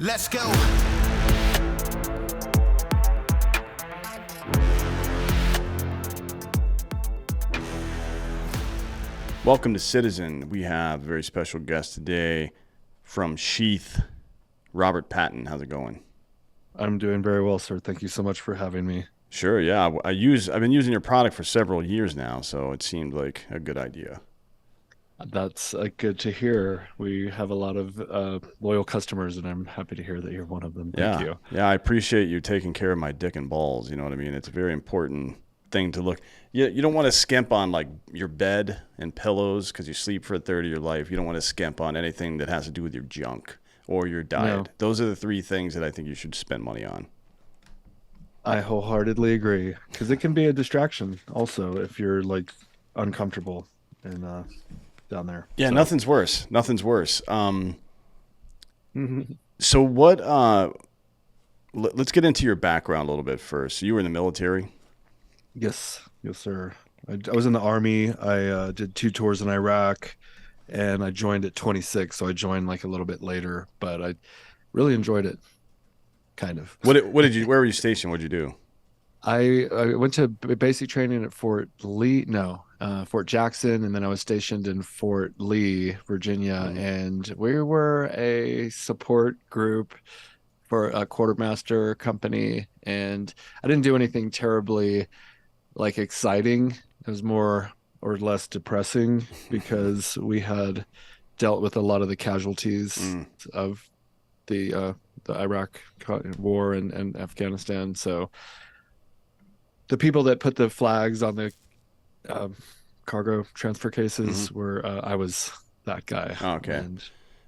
Let's go. Welcome to Citizen. We have a very special guest today from Sheath, Robert Patton. How's it going? I'm doing very well, sir. Thank you so much for having me. Sure, yeah. I've been using your product for several years now, so it seemed like a good idea. That's good to hear. We have a lot of loyal customers, and I'm happy to hear that you're one of them. Thank Yeah. you. Yeah, I appreciate you taking care of my dick and balls, you know what I mean? It's a very important thing to look. You don't want to skimp on like your bed and pillows because you sleep for a third of your life. You don't want to skimp on anything that has to do with your junk or your diet. No, Those are the three things that I think you should spend money on. I wholeheartedly agree because it can be a distraction also if you're like uncomfortable and down there. Yeah, So, nothing's worse. Nothing's worse. Mhm. So what? Let's get into your background a little bit first. So you were in the military. Yes, yes, sir. I was in the army. I did 2 tours in Iraq, and I joined at 26. So I joined like a little bit later, but I really enjoyed it, kind of. What did you? Where were you stationed? What did you do? I went to basic training at Fort Lee, no, Fort Jackson, and then I was stationed in Fort Lee, Virginia, Mm, and we were a support group for a quartermaster company, and I didn't do anything terribly like exciting. It was more or less depressing because we had dealt with a lot of the casualties mm, of the Iraq war and Afghanistan. So the people that put the flags on the um, cargo transfer hmm. cases were I was that guy, Oh, okay, and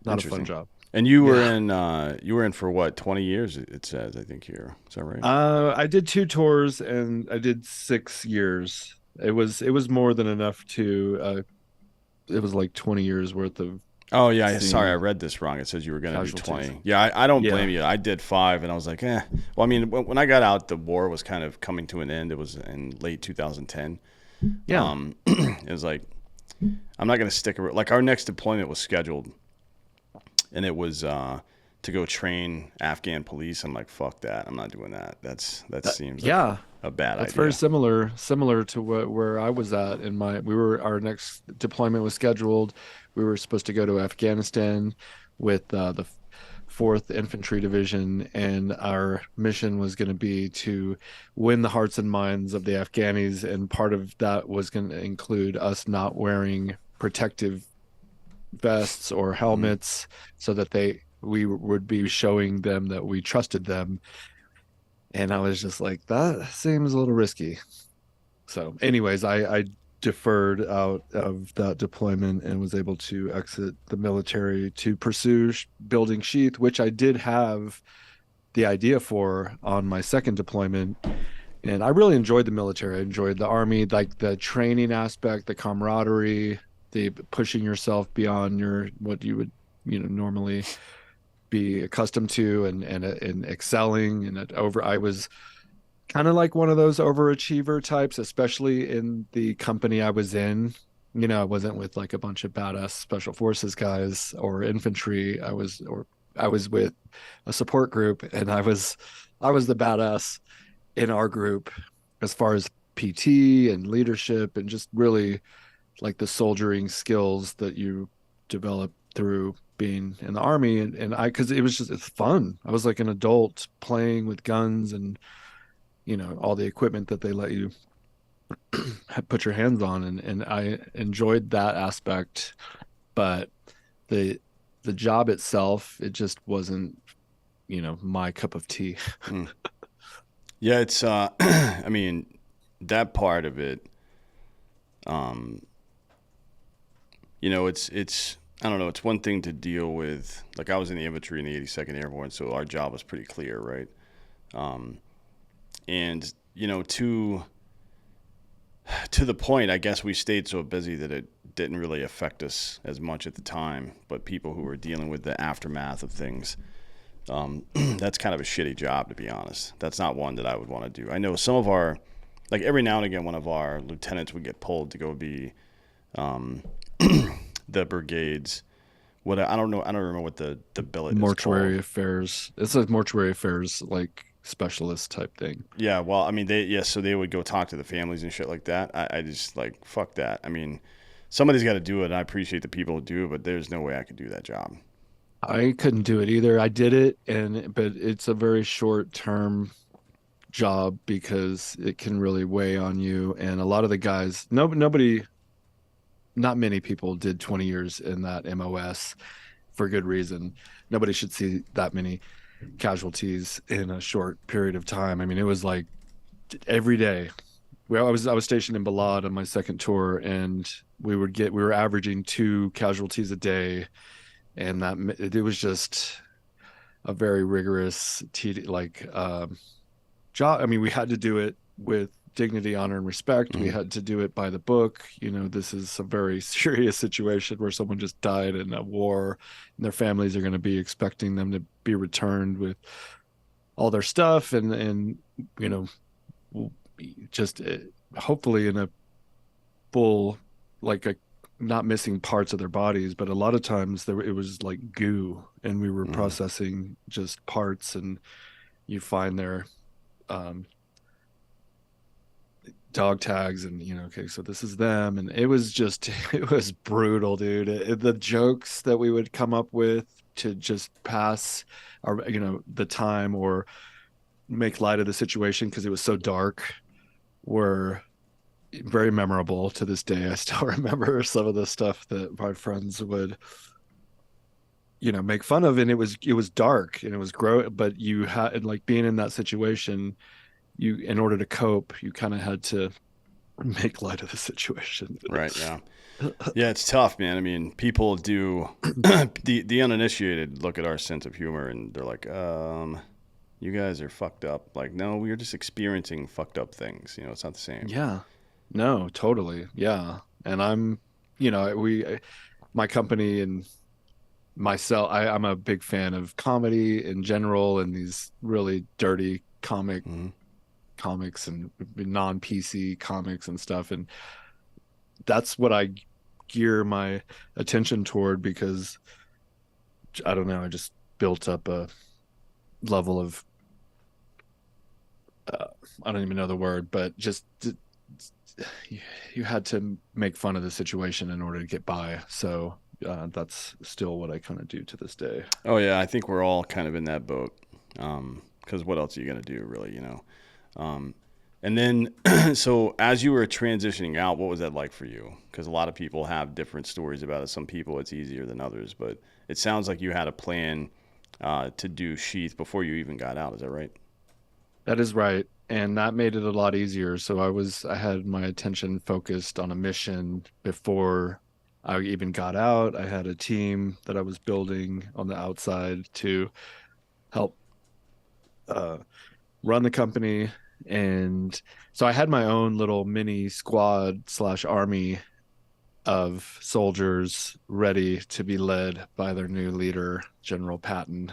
not a fun interesting. job. And Yeah. you were in for what? 20 years? It says I think here. Is that right? I did 2 tours and I did 6 years. It was more than enough to it was like 20 years worth of Oh yeah. Sorry, I seeing read this wrong. It says you were going to do casualties. 20. Yeah, I don't blame Yeah. you. I did 5, and I was like, eh. Well, I mean, when I got out, the war was kind of coming to an end. It was in late 2010. Yeah. It was like I'm not going to stick around. Like our next deployment was scheduled, and it was to go train Afghan police. I'm like, fuck that. I'm not doing that. That seems like Yeah. a bad That's very idea. similar to where I was at in my our next deployment was scheduled. We were supposed to go to Afghanistan with the Fourth Infantry Division, and our mission was going to be to win the hearts and minds of the Afghanis, and part of that was going to include us not wearing protective vests or Mm. helmets so that we would be showing them that we trusted them. And I was just like, that seems a little risky. So, anyways, I deferred out of that deployment and was able to exit the military to pursue building Sheath, which I did have the idea for on my second deployment. And I really enjoyed the military. I enjoyed the army, like the training aspect, the camaraderie, the pushing yourself beyond your what you would, normally be accustomed to, and excelling and over. I was kind of like one of those overachiever types, especially in the company I was in. I wasn't with like a bunch of badass special forces guys or infantry. I was with a support group, and I was the badass in our group as far as PT and leadership and just really like the soldiering skills that you develop through being in the army. And I because it was just it's fun. I was like an adult playing with guns and all the equipment that they let you put your hands on, and I enjoyed that aspect. But the the job itself, it just wasn't my cup of tea. Mm. Yeah, it's I mean, that part of it, um, it's I don't know, it's one thing to deal with. Like I was in the infantry in the 82nd Airborne, so our job was pretty clear, right? Um, and to the point, I guess we stayed so busy that it didn't really affect us as much at the time. But people who were dealing with the aftermath of things, that's kind of a shitty job, to be honest. That's not one that I would want to do. I know some of our, like every now and again, one of our lieutenants would get pulled to go be um, the brigade's What I don't know. I don't remember what the billet is Mortuary called. affairs. It's a mortuary affairs like specialist type thing. Yeah, well, I mean, so they would go talk to the families and shit like that. I just like fuck that. I mean, somebody's got to do it. And I appreciate the people who do, but there's no way I could do that job. I couldn't do it either. I did it, but it's a very short term job because it can really weigh on you. And a lot of the guys, nobody, not many people did 20 years in that MOS for good reason. Nobody should see that many casualties in a short period of time. I mean, it was like every day. Well, I was stationed in Balad on my second tour, and we were averaging two casualties a day, and that it was just a very rigorous job. I mean, we had to do it with dignity, honor, and respect. We Hmm. had to do it by the book. This is a very serious situation where someone just died in a war, and their families are going to be expecting them to be returned with all their stuff, and you know, just hopefully in a full, like a not missing parts of their bodies, but a lot of times it was like goo, and we were Hmm. processing just parts, and you find their um, dog tags, and okay, so this is them, and it was just it was brutal, dude. The jokes that we would come up with to just pass our the time or make light of the situation because it was so dark were very memorable to this day. I still remember some of the stuff that my friends would make fun of, and it was dark and it was but you had, like, being in that situation, you, in order to cope, you kind of had to make light of the situation. Right. Yeah. Yeah. It's tough, man. I mean, people do the uninitiated look at our sense of humor and they're like, you guys are fucked up. Like, no, we are just experiencing fucked up things. It's not the same. Yeah, no, totally, yeah. And my company and myself, I'm a big fan of comedy in general, and these really dirty Hmm. comics and non-PC comics and stuff, and that's what I gear my attention toward because I don't know, I just built up a level of uh, I don't even know the word, but just you had to make fun of the situation in order to get by. So that's still what I kind of do to this day. Oh yeah, I think we're all kind of in that boat. Because what else are you gonna do, really? Um, and then, so as you were transitioning out, what was that like for you? Because a lot of people have different stories about it. Some people it's easier than others, but it sounds like you had a plan to do Sheath before you even got out. Is that right? That is right. And that made it a lot easier. So I had my attention focused on a mission before I even got out. I had a team that I was building on the outside to help uh, run the company. And so I had my own little mini squad slash army of soldiers ready to be led by their new leader, General Patton,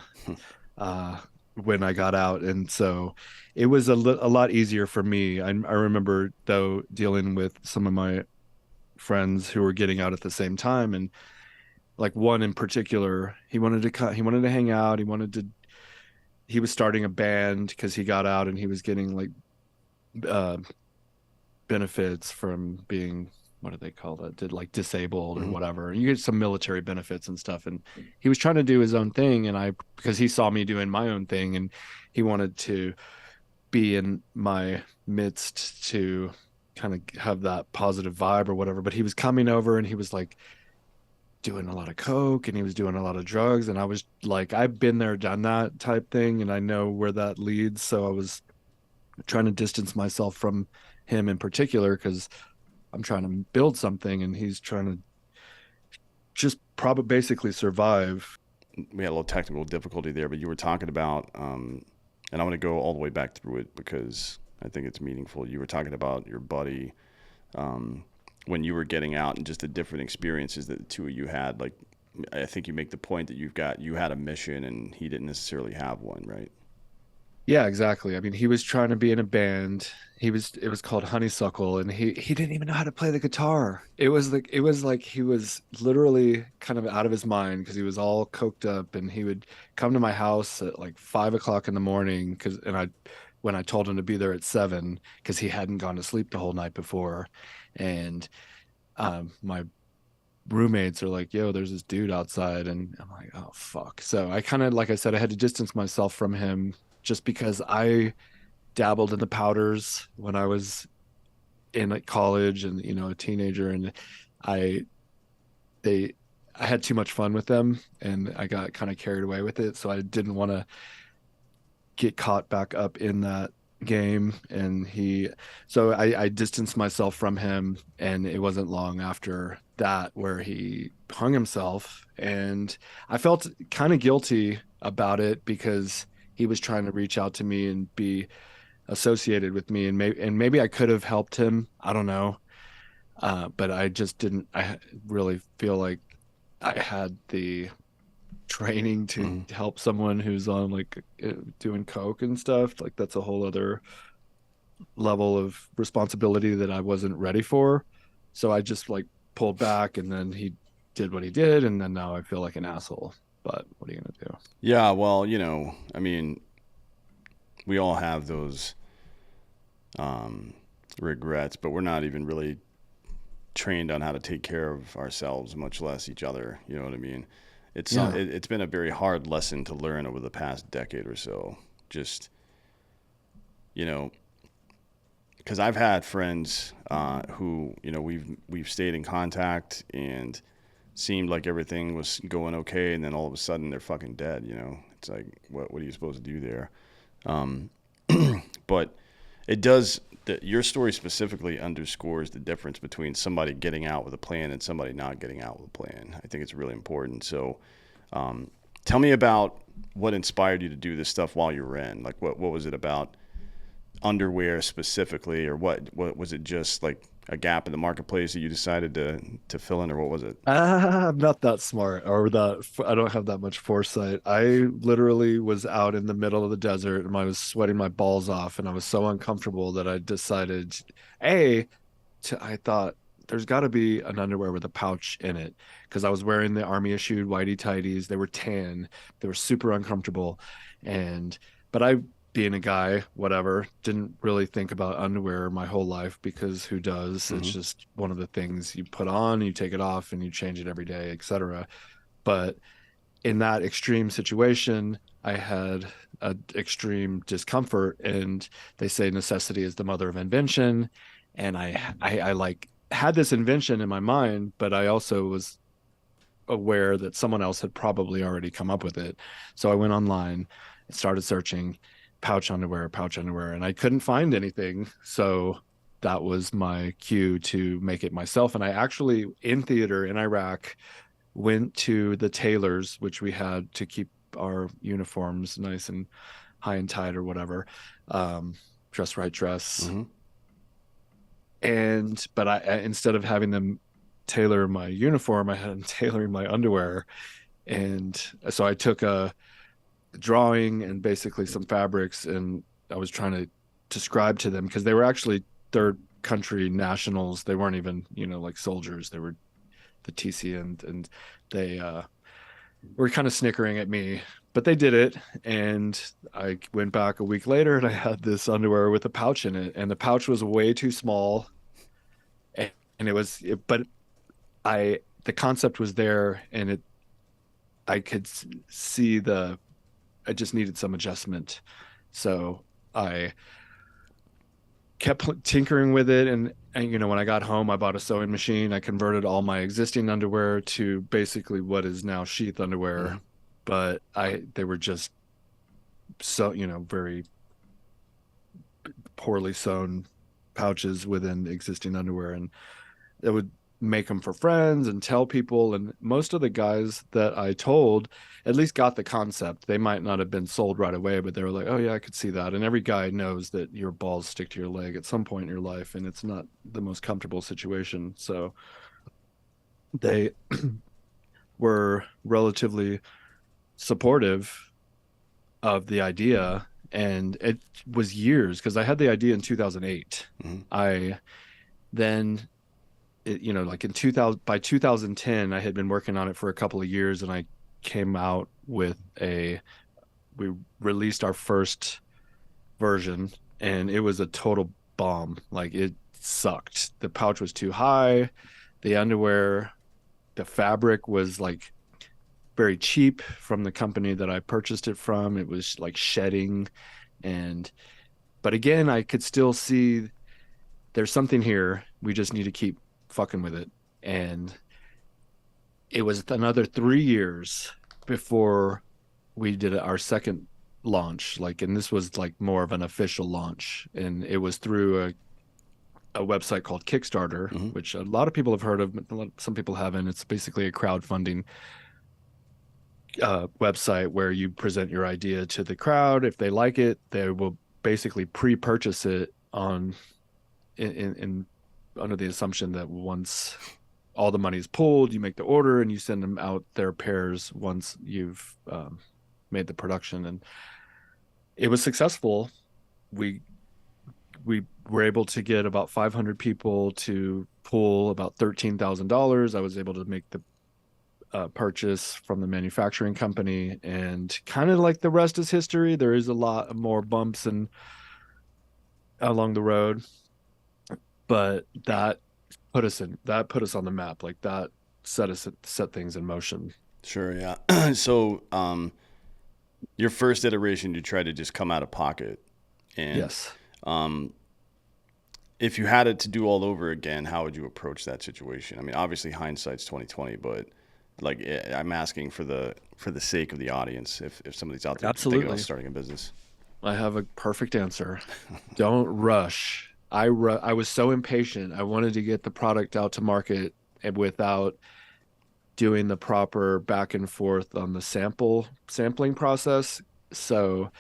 uh, when I got out. And so it was a lot easier for me. I remember, though, dealing with some of my friends who were getting out at the same time. And like one in particular, he wanted to hang out. He was starting a band because he got out and he was getting like uh, benefits from being, what do they call that? Did like disabled or Hmm. whatever. You get some military benefits and stuff. And he was trying to do his own thing. And because he saw me doing my own thing, and he wanted to be in my midst to kind of have that positive vibe or whatever. But he was coming over and he was like doing a lot of coke and he was doing a lot of drugs. And I was like, I've been there, done that type thing. And I know where that leads. So I was trying to distance myself from him in particular because I'm trying to build something and he's trying to just probably basically survive. We had a little technical difficulty there, but you were talking about, and I want to go all the way back through it because I think it's meaningful. You were talking about your buddy um, when you were getting out and just the different experiences that the two of you had. Like, I think you make the point that you had a mission and he didn't necessarily have one, right? Yeah, exactly. I mean, he was trying to be in a band. It was called Honeysuckle, and he didn't even know how to play the guitar. It was like he was literally kind of out of his mind because he was all coked up, and he would come to my house at like 5 o'clock in the morning because and I when I told him to be there at 7 because he hadn't gone to sleep the whole night before. And my roommates are like, yo, there's this dude outside. And I'm like, oh, fuck. So I kind of, like I said, I had to distance myself from him just because I dabbled in the powders when I was in like college and, a teenager. And I, they, I had too much fun with them and I got kind of carried away with it. So I didn't want to get caught back up in that game. So I distanced myself from him, and it wasn't long after that where he hung himself. And I felt kind of guilty about it because he was trying to reach out to me and be associated with me, and maybe I could have helped him. I don't know. But I just didn't. I really feel like I had the training to Mhm. help someone who's on like doing coke and stuff. Like that's a whole other level of responsibility that I wasn't ready for. So I just like pulled back, and then he did what he did, and then now I feel like an asshole. But what are you gonna do? Yeah, well, I mean, we all have those um, regrets, but we're not even really trained on how to take care of ourselves, much less each other. You know what I mean? Yeah. It's been a very hard lesson to learn over the past decade or so. Just you know, because I've had friends who we've stayed in contact and seemed like everything was going okay, and then all of a sudden they're fucking dead. It's like what are you supposed to do there? Um, but it does. Your story specifically underscores the difference between somebody getting out with a plan and somebody not getting out with a plan. I think it's really important. So, um, tell me about what inspired you to do this stuff while you were in. Like, what was it about underwear specifically, or what was it? Just like a gap in the marketplace that you decided to fill in, or what was it? I'm not that smart, or that I don't have that much foresight. I literally was out in the middle of the desert and I was sweating my balls off, and I was so uncomfortable that I decided, A, I thought there's got to be an underwear with a pouch in it because I was wearing the army issued whitey tighties. They were tan, they were super uncomfortable, and but I, being a guy, whatever, didn't really think about underwear my whole life because who does? It's Mm-hmm. just one of the things you put on, you take it off, and you change it every day, etc. But in that extreme situation, I had a extreme discomfort, and they say necessity is the mother of invention. And I like had this invention in my mind, but I also was aware that someone else had probably already come up with it. So I went online and started searching pouch underwear, and I couldn't find anything. So that was my cue to make it myself. And I actually, in theater in Iraq, went to the tailors, which we had to keep our uniforms nice and high and tight or whatever, um, dress right dress. Mm-hmm. And but instead of having them tailor my uniform, I had them tailoring my underwear. And so I took a drawing and basically some fabrics, and I was trying to describe to them because they were actually third country nationals. They weren't even, like soldiers. They were the TC, and they were kind of snickering at me, but they did it. And I went back a week later and I had this underwear with a pouch in it, and the pouch was way too small. And but the concept was there, and I could see I just needed some adjustment. So I kept tinkering with it. And when I got home, I bought a sewing machine. I converted all my existing underwear to basically what is now sheath Mm-hmm. underwear. But they were just so, very poorly sewn pouches within existing underwear. And it would make them for friends and tell people. And most of the guys that I told at least got the concept. They might not have been sold right away, but they were like, oh, yeah, I could see that. And every guy knows that your balls stick to your leg at some point in your life, and it's not the most comfortable situation. So they were relatively supportive of the idea. And it was years because I had the idea in 2008. Hmm. I then, like in 2000, by 2010, I had been working on it for a couple of years, and I came out with we released our first version, and it was a total bomb. Like, it sucked. The pouch was too high, the underwear, the fabric was like very cheap from the company that I purchased it from. It was like shedding. And, but again, I could still see there's something here. We just need to keep fucking with it. And it was another 3 years before we did our second launch. Like, and this was like more of an official launch. And it was through a website called Kickstarter, Hmm. which a lot of people have heard of, but some people haven't. It's basically a crowdfunding website where you present your idea to the crowd. If they like it, they will basically pre-purchase it on in under the assumption that once all the money is pulled, you make the order and you send them out their pairs once you've made the production. And it was successful. We we were able to get about 500 people to pull about $13,000. I was able to make the purchase from the manufacturing company, and kind of like the rest is history. There is a lot more bumps and along the road, but that put us on the map. Like, that set things in motion. Sure, yeah. So, your first iteration, you tried to just come out of pocket, and Yes. um, if you had it to do all over again, how would you approach that situation? I mean, obviously hindsight's 2020, but like I'm asking for the sake of the audience, if somebody's out there thinking about Absolutely. starting a business. I have a perfect answer. Don't rush. I was so impatient. I wanted to get the product out to market, and without doing the proper back and forth on the sampling process. So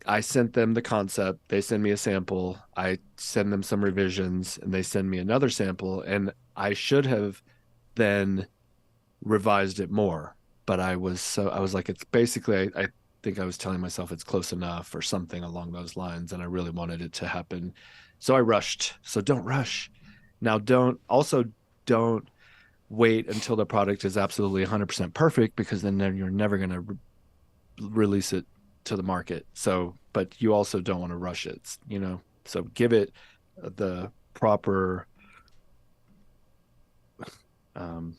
I sent them the concept, they send me a sample, I send them some revisions, and they send me another sample. And I should have then revised it more. But I was like, it's basically, I think I was telling myself it's close enough or something along those lines. And I really wanted it to happen. So I rushed. So don't rush. Now, don't wait until the product is absolutely 100% perfect, because then you're never going to release it to the market. So, but you also don't want to rush it, So give it the proper um,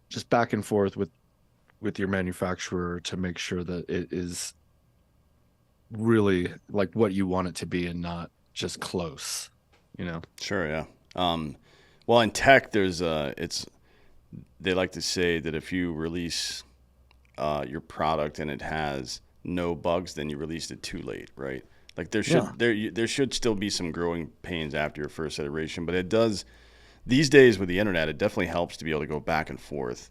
just back and forth with your manufacturer to make sure that it is really like what you want it to be and not just close, you know. Sure, yeah. Well, in tech, it's they like to say that if you release your product and it has no bugs, then you released it too late, right? Like Yeah. there should still be some growing pains after your first iteration, but it does these days with the internet. It definitely helps to be able to go back and forth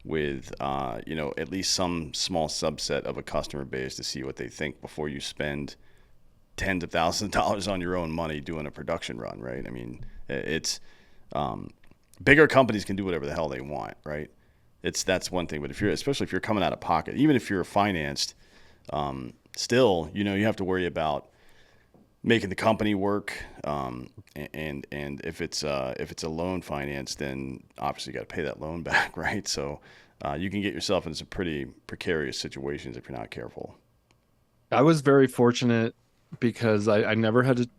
with at least some small subset of a customer base to see what they think before you spend tens of thousands of dollars on your own money doing a production run, right? I mean, it's um, bigger companies can do whatever the hell they want, right? That's one thing, but especially if you're coming out of pocket, even if you're financed, still, you have to worry about making the company work. And if it's a loan finance, then obviously you got to pay that loan back, right? So you can get yourself in some pretty precarious situations if you're not careful. I was very fortunate because I never had to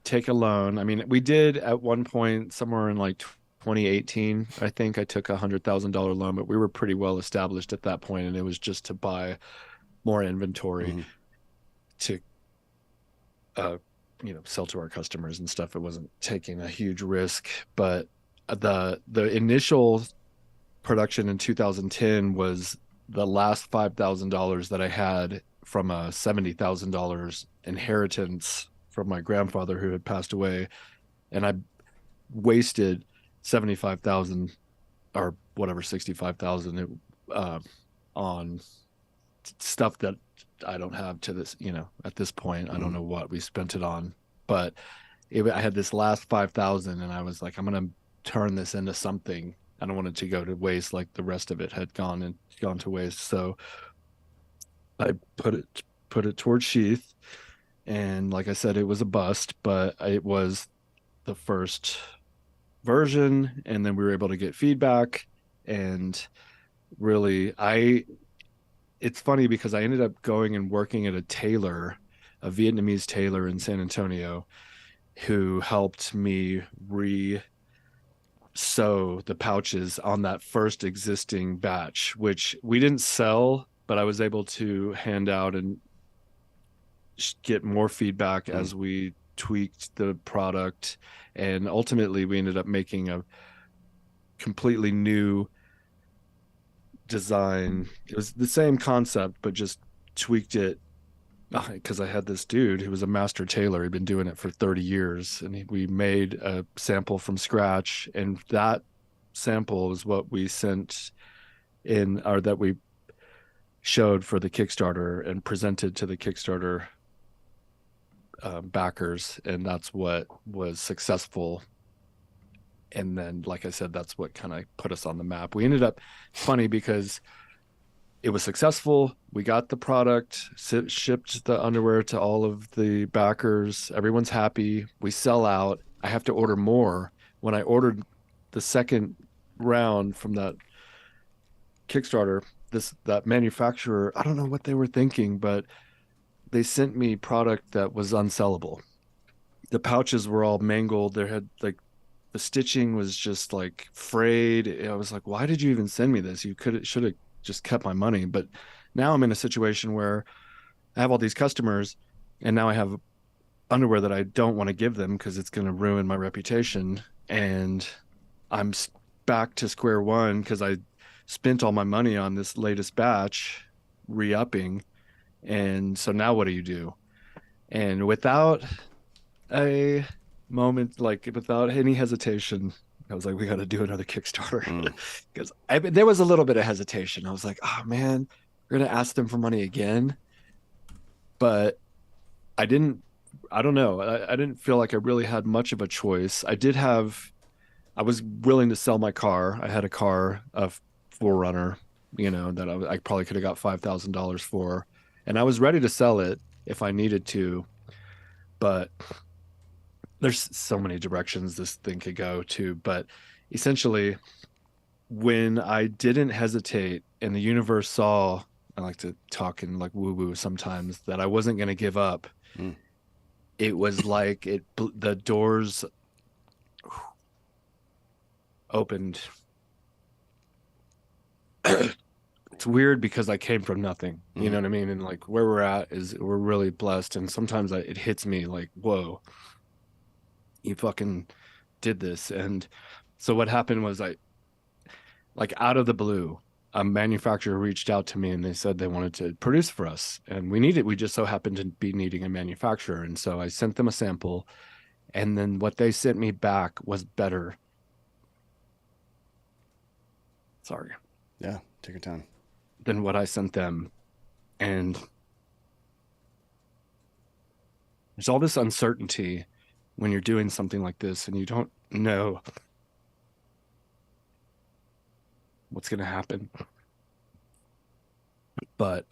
take a loan. I mean, we did at one point somewhere in like 2018. I think I took $100,000 loan, but we were pretty well established at that point, and it was just to buy more inventory Hmm. to uh sell to our customers and stuff. It wasn't taking a huge risk. But the initial production in 2010 was the last $5,000 that I had from a $70,000 inheritance from my grandfather who had passed away. And I wasted 75,000 or whatever, 65,000 on stuff that I don't have to this, at this point. I don't Hmm. know what we spent it on, but I had this last 5,000, and I was like, I'm going to turn this into something. I don't want it to go to waste like the rest of it had gone to waste. So I put it put it towards sheath. And like I said, it was a bust, but it was the first version. And then we were able to get feedback. And really, it's funny because I ended up going and working at a Vietnamese tailor in San Antonio, who helped me sew the pouches on that first existing batch, which we didn't sell, but I was able to hand out and get more feedback Mm. as we tweaked the product. And ultimately, we ended up making a completely new design. It was the same concept, but just tweaked it because I had this dude who was a master tailor. He'd been doing it for 30 years, and we made a sample from scratch. And that sample is what we sent in, or that we showed for the Kickstarter and presented to the Kickstarter backers. And that's what was successful. And then, like I said, that's what kind of put us on the map. We ended up, it's funny because it was successful. We got the product, shipped the underwear to all of the backers. Everyone's happy. We sell out. I have to order more. When I ordered the second round from that Kickstarter, that manufacturer, I don't know what they were thinking, but they sent me product that was unsellable. The pouches were all mangled. There had like the stitching was just like frayed. I was like, why did you even send me this? You should have just kept my money. But now I'm in a situation where I have all these customers, and now I have underwear that I don't want to give them because it's going to ruin my reputation. And I'm back to square one because I spent all my money on this latest batch, re-upping. And so now what do you do? And without a moment, like without any hesitation, I was like, we got to do another Kickstarter. Mm. Because there was a little bit of hesitation. I was like, oh man, we're gonna ask them for money again. But I didn't. I don't know. I didn't feel like I really had much of a choice. I was willing to sell my car. I had a car, a Forerunner, that I probably could have got $5,000 for, and I was ready to sell it if I needed to. But there's so many directions this thing could go to. But essentially, when I didn't hesitate and the universe saw, I like to talk in like woo woo sometimes, that I wasn't going to give up. Mm. It was like the doors opened. It's weird because I came from nothing, you Mm. know what I mean? And like where we're at is we're really blessed. And sometimes it hits me like, whoa, you fucking did this. And so what happened was like out of the blue, a manufacturer reached out to me and they said they wanted to produce for us. And we just so happened to be needing a manufacturer. And so I sent them a sample. And then what they sent me back was better. Sorry. Yeah, take your time. Than what I sent them. And there's all this uncertainty when you're doing something like this and you don't know what's going to happen. But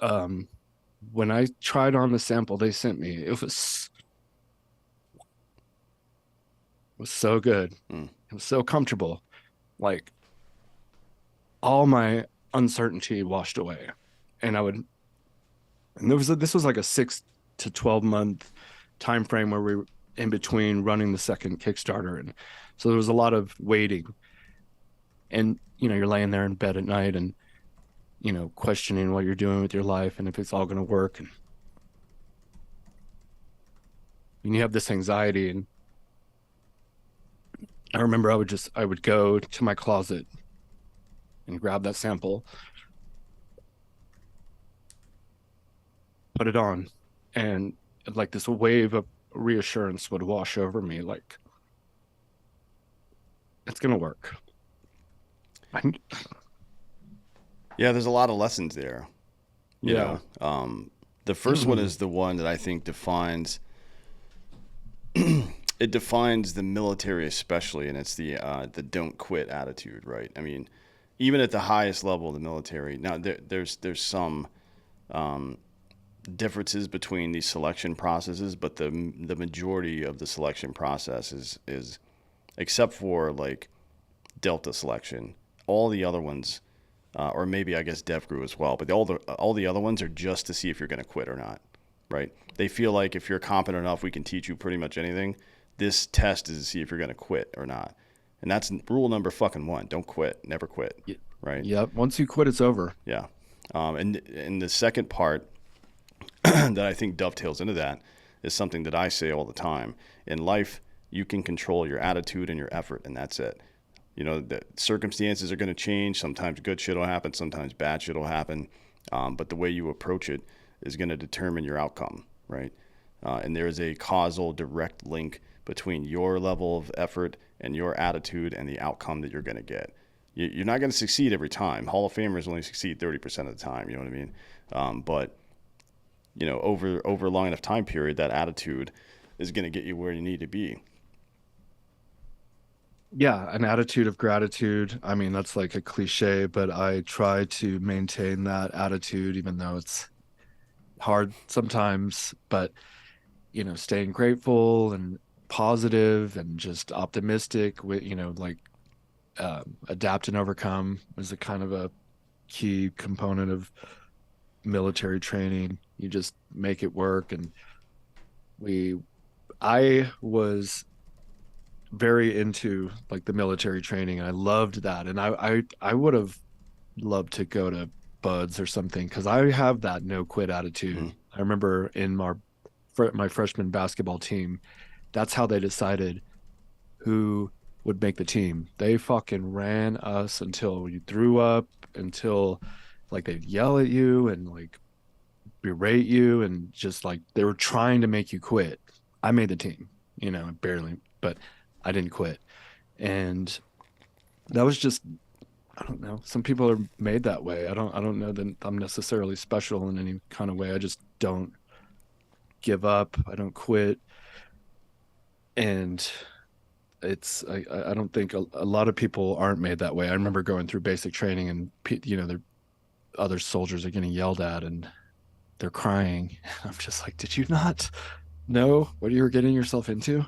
when I tried on the sample they sent me, it was so good. Mm. It was so comfortable. Like all my uncertainty washed away. And this was like a 6 to 12 month time frame where we were in between running the second Kickstarter. And so there was a lot of waiting. And, you're laying there in bed at night and, questioning what you're doing with your life and if it's all going to work. And you have this anxiety. And I remember I would go to my closet and grab that sample, put it on, and like this wave of reassurance would wash over me, like it's gonna work. Yeah, there's a lot of lessons there. You Yeah. know, the first one is the one that I think defines it defines the military especially, and it's the don't quit attitude, right? I mean, even at the highest level of the military, now there's some differences between these selection processes, but the majority of the selection process is except for like Delta selection, all the other ones, or maybe I guess DevGru as well, but all the other ones are just to see if you're going to quit or not, right? They feel like if you're competent enough, we can teach you pretty much anything. This test is to see if you're going to quit or not, and that's rule number fucking one: don't quit, never quit, Y- right? Yep. Once you quit, it's over. Yeah. And the second part that I think dovetails into that is something that I say all the time. In life, you can control your attitude and your effort, and that's it. You know, the circumstances are going to change. Sometimes good shit will happen, sometimes bad shit will happen. But the way you approach it is going to determine your outcome, right? And there is a causal direct link between your level of effort and your attitude and the outcome that you're going to get. You're not going to succeed every time. Hall of Famers only succeed 30% of the time. You know what I mean? But over a long enough time period, that attitude is going to get you where you need to be. Yeah, an attitude of gratitude. I mean, that's like a cliche, but I try to maintain that attitude, even though it's hard sometimes. But, staying grateful and positive and just optimistic with, like adapt and overcome is a kind of a key component of military training. You just make it work. And we, I was very into like the military training and I loved that. And I would have loved to go to Buds or something because I have that no quit attitude. Mm. I remember in my freshman basketball team, that's how they decided who would make the team. They fucking ran us until you threw up, until like they'd yell at you and like berate you and just like they were trying to make you quit. I made the team, barely, but I didn't quit. And that was just, I don't know. Some people are made that way. I don't know that I'm necessarily special in any kind of way. I just don't give up. I don't quit. And I don't think a lot of people aren't made that way. I remember going through basic training and the other soldiers are getting yelled at and they're crying. I'm just like, did you not know what you were getting yourself into?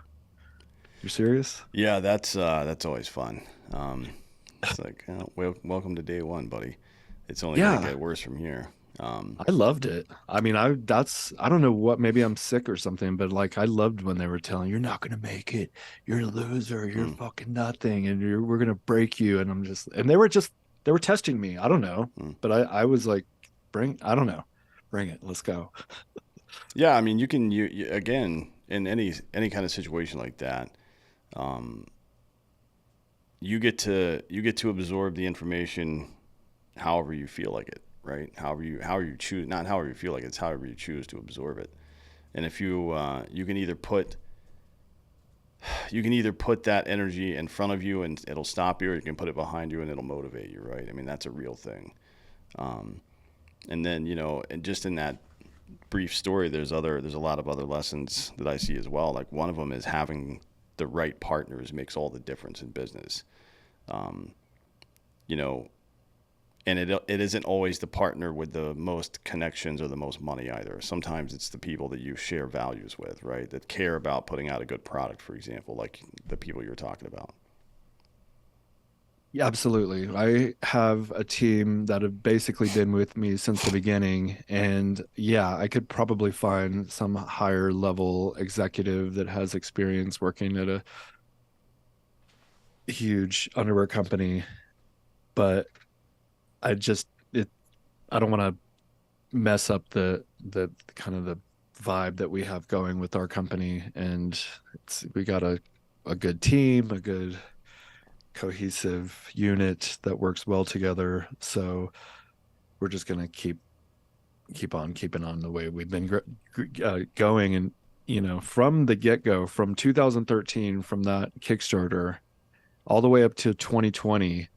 You're serious? Yeah, that's always fun. It's like, welcome to day one, buddy. It's only going to Yeah, get worse from here. I loved it. I mean, I don't know what, maybe I'm sick or something, but like I loved when they were telling you're not gonna make it, you're a loser, you're mm, fucking nothing, and we're gonna break you. And and they were testing me. I don't know, mm. but I was like, I don't know, bring it, let's go. Yeah, I mean, you again in any kind of situation like that, um, you get to absorb the information however you feel like it, right? However you choose, not however you feel like it, it's however you choose to absorb it. And if you can either put that energy in front of you and it'll stop you, or you can put it behind you and it'll motivate you, right? I mean, that's a real thing. Um, and then and just in that brief story, there's a lot of other lessons that I see as well. Like one of them is having the right partners makes all the difference in business. Um, you know, and it isn't always the partner with the most connections or the most money either. Sometimes it's the people that you share values with, right? That care about putting out a good product, for example, like the people you're talking about. Yeah, absolutely. I have a team that have basically been with me since the beginning. And yeah, I could probably find some higher level executive that has experience working at a huge underwear company, but I just it I don't want to mess up the kind of the vibe that we have going with our company. And we got a good team, a good cohesive unit that works well together. So we're just gonna keep on keeping on the way we've been going. And from the get-go, from 2013, from that Kickstarter all the way up to 2020,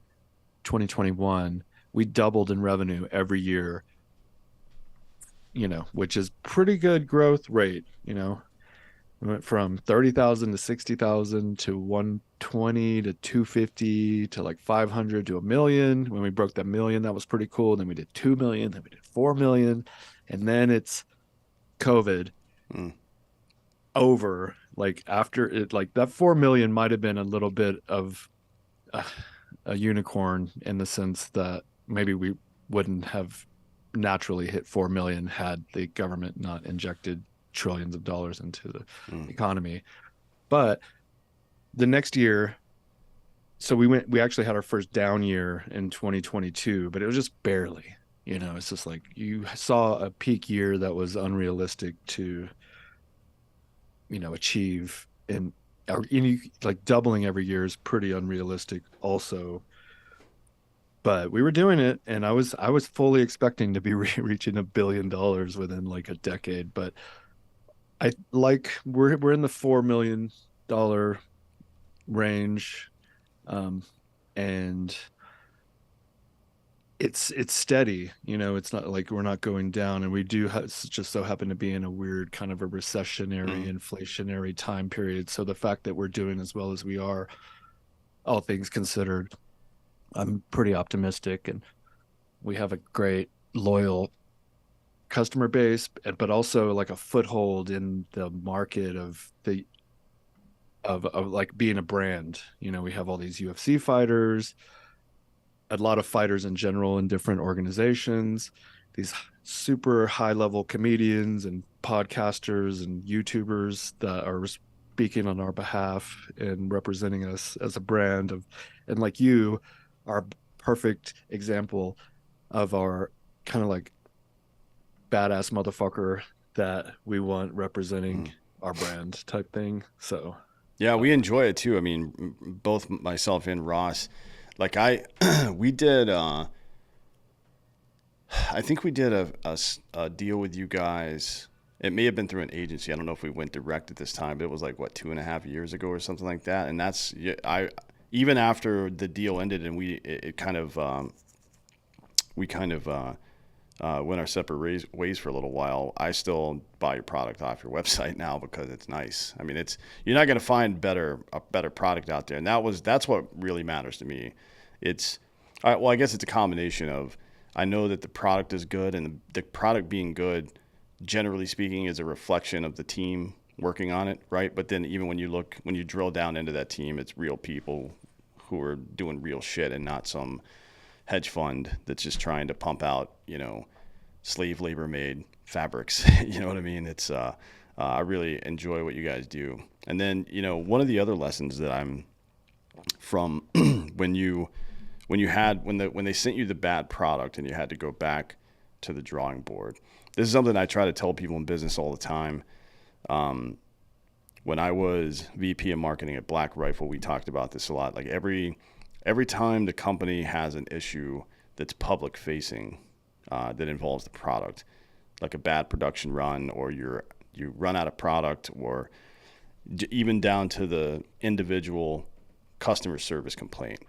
2021, we doubled in revenue every year, which is pretty good growth rate. We went from 30,000 to 60,000 to 120 to 250 to like 500 to a million. When we broke that million, that was pretty cool. Then we did 2 million, then we did 4 million. And then it's COVID Mm, over, like after it, like that 4 million might have been a little bit of a, a unicorn in the sense that maybe we wouldn't have naturally hit 4 million had the government not injected trillions of dollars into the mm, economy. But the next year, so we actually had our first down year in 2022, but it was just barely. It's just like you saw a peak year that was unrealistic to, achieve, and like doubling every year is pretty unrealistic also. But we were doing it, and I was fully expecting to be reaching $1 billion within like a decade. But I like we're in the $4 million range, um, and it's steady. It's not like we're not going down, and we do just so happen to be in a weird kind of a recessionary, mm. inflationary time period. So the fact that we're doing as well as we are, all things considered, I'm pretty optimistic, and we have a great loyal customer base, but also like a foothold in the market of like being a brand. We have all these UFC fighters, a lot of fighters in general in different organizations, these super high level comedians and podcasters and YouTubers that are speaking on our behalf and representing us as a brand of, and like you are a perfect example of our kind of like badass motherfucker that we want representing Mm. our brand type thing. So, Yeah, we uh, enjoy it too. I mean, both myself and Ross, like we did. I think we did a deal with you guys. It may have been through an agency. I don't know if we went direct at this time, but it was like what 2.5 years ago or something like that. And that's yeah, I even after the deal ended and it kind of we kind of went our separate ways for a little while. I still buy your product off your website now because it's nice. I mean, it's you're not going to find a better product out there, and that's what really matters to me. It's well, I guess it's a combination of I know that the product is good, and the product being good, generally speaking, is a reflection of the team working on it, right? But then even when you drill down into that team, it's real people who are doing real shit and not some hedge fund that's just trying to pump out, slave labor made fabrics. You know what I mean? It's I really enjoy what you guys do. And then, one of the other lessons that I'm from when you when they sent you the bad product and you had to go back to the drawing board. This is something I try to tell people in business all the time. When I was VP of marketing at Black Rifle, we talked about this a lot. Like every time the company has an issue that's public facing, that involves the product, like a bad production run, or you run out of product, or even down to the individual customer service complaint.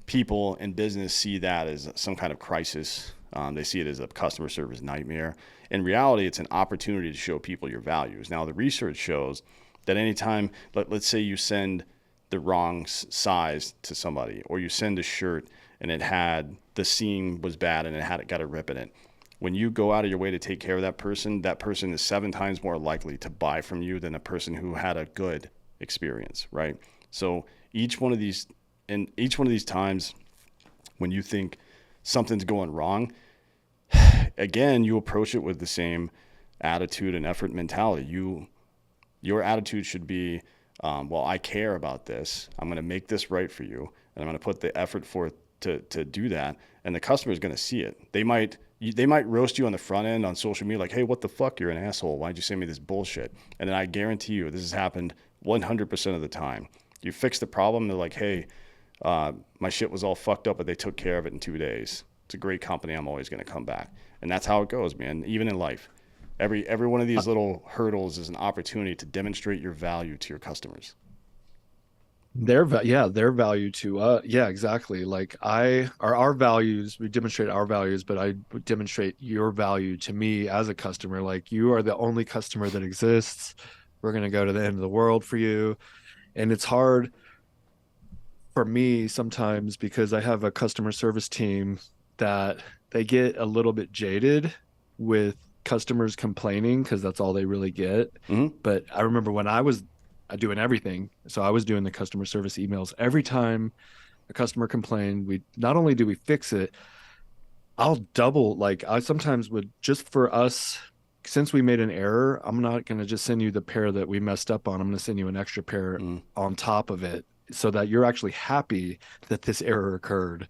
People in business see that as some kind of crisis. They see it as a customer service nightmare. In reality, it's an opportunity to show people your values. Now, the research shows that anytime, let's say you send the wrong size to somebody, or you send a shirt and the seam was bad and it got a rip in it. When you go out of your way to take care of that person is 7 times more likely to buy from you than a person who had a good experience, right? So each one of these times when you think something's going wrong, again, you approach it with the same attitude and effort mentality. Your attitude should be, well, I care about this. I'm going to make this right for you, and I'm going to put the effort forth to do that. And the customer is going to see it. They might roast you on the front end on social media, like, hey, what the fuck? You're an asshole. Why'd you send me this bullshit? And then I guarantee you, this has happened 100% of the time. You fix the problem, they're like, hey, my shit was all fucked up, but they took care of it in 2 days. It's a great company. I'm always going to come back. And that's how it goes, man. Even in life, every one of these little hurdles is an opportunity to demonstrate your value to your customers. their value to yeah, exactly. Like our values, we demonstrate our values, but I demonstrate your value to me as a customer. Like, you are the only customer that exists. We're going to go to the end of the world for you. And it's hard for me sometimes because I have a customer service team that they get a little bit jaded with customers complaining because that's all they really get. Hmm. But I remember when I was doing everything, so I was doing the customer service emails every time a customer complained. We not only do we fix it, I'll double, like I sometimes would, just for us, since we made an error, I'm not going to just send you the pair that we messed up on. I'm going to send you an extra pair Mm. on top of it so that you're actually happy that this error occurred,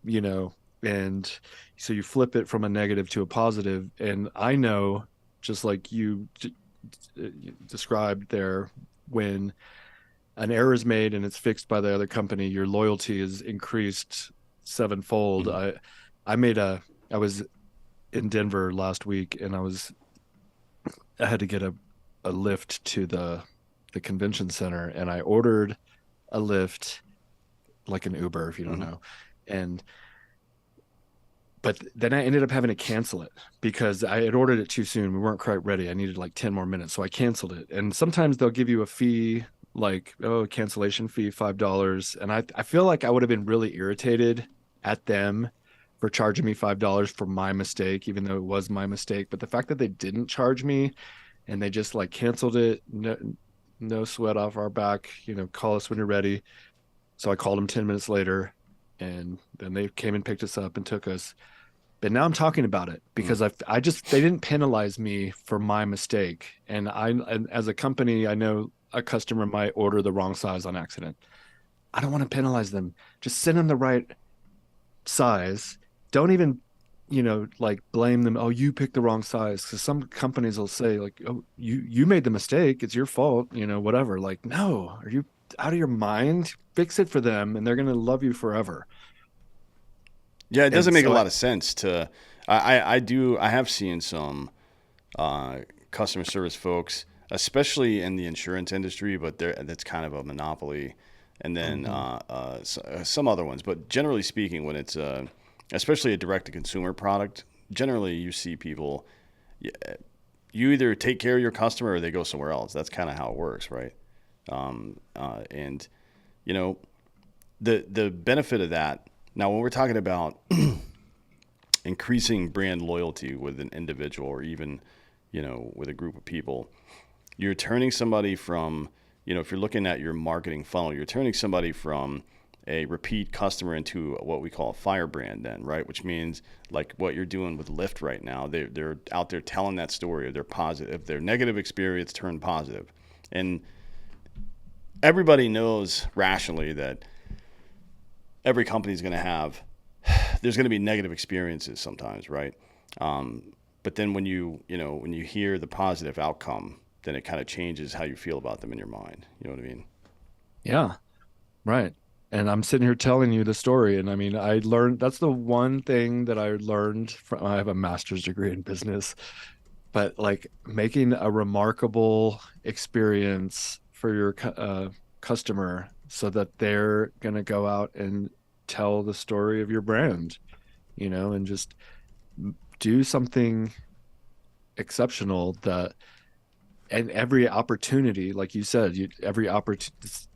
you know. And so you flip it from a negative to a positive. And I know, just like you described there, when an error is made and it's fixed by the other company, your loyalty is increased sevenfold. Mm. I made a I was in Denver last week, and I had to get a lift to the convention center, and I ordered a lift, like an Uber if you don't Hmm. know. And but then I ended up having to cancel it because I had ordered it too soon. We weren't quite ready. I needed like 10 more minutes. So I canceled it. And sometimes they'll give you a fee, like, oh, cancellation fee, $5. And I feel like I would have been really irritated at them for charging me $5 for my mistake, even though it was my mistake. But the fact that they didn't charge me and they just like canceled it, no, no sweat off our back, call us when you're ready. So I called them 10 minutes later, and then they came and picked us up and took us. But now I'm talking about it Mm. because I just, they didn't penalize me for my mistake. And as a company, I know a customer might order the wrong size on accident. I don't want to penalize them. Just send them the right size. Don't even, like blame them. Oh, you picked the wrong size. Because some companies will say like, oh, you made the mistake. It's your fault. Whatever. Like, no, are you out of your mind? Fix it for them, and they're gonna love you forever. Yeah, it doesn't And make a so lot of sense to. I have seen some uh, customer service folks, especially in the insurance industry, but that's kind of a monopoly. And then Mhm. some other ones, but generally speaking, when it's especially a direct to consumer product, generally you see people. You either take care of your customer or they go somewhere else. That's kind of how it works, right? And you know the benefit of that. Now, when we're talking about increasing brand loyalty with an individual or even with a group of people, you're turning somebody from, if you're looking at your marketing funnel, you're turning somebody from a repeat customer into what we call a firebrand then, right? Which means like what you're doing with Lyft right now, they're out there telling that story of their positive, their negative experience turned positive. And everybody knows rationally that every company is going to have, there's going to be negative experiences sometimes, right? But then when you hear the positive outcome, then it kind of changes how you feel about them in your mind. You know what I mean? Yeah, right. And I'm sitting here telling you the story. And I mean, I learned, that's the one thing that I learned from, I have a master's degree in business, but like making a remarkable experience for your customer so that they're going to go out and tell the story of your brand, and just do something exceptional that, and every opportunity, like you said, every opportunity,